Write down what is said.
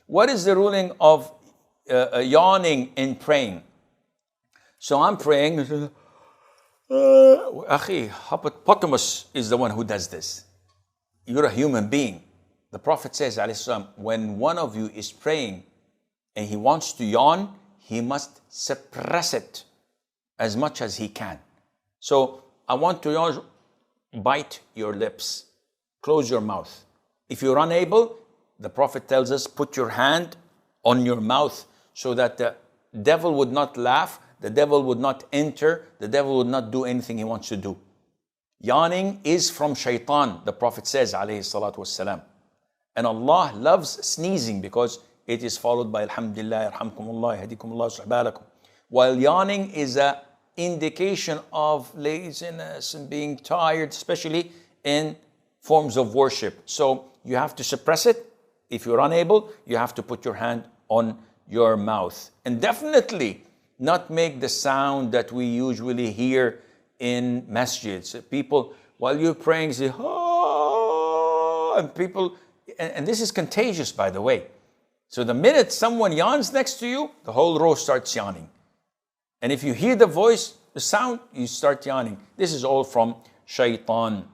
What is the ruling of yawning in praying? So I'm praying. Akhi, hippopotamus is the one who does this. You're a human being. The Prophet says, alayhi salam, when one of you is praying and he wants to yawn, he must suppress it as much as he can. So I want to yawn, bite your lips, close your mouth. If you're unable, the Prophet tells us, put your hand on your mouth so that the devil would not laugh, the devil would not enter, the devil would not do anything he wants to do. Yawning is from shaitan, the Prophet says, alayhi salatu wassalam. And Allah loves sneezing because it is followed by alhamdulillah, yarhamkumullah, yahdikumullah, suhbalakum. While yawning is an indication of laziness and being tired, especially in forms of worship. So you have to suppress it. If you're unable, you have to put your hand on your mouth. And definitely not make the sound that we usually hear in masjids. People, while you're praying, say, oh, and people, and this is contagious, by the way. So the minute someone yawns next to you, the whole row starts yawning. And if you hear the voice, the sound, you start yawning. This is all from shaitan.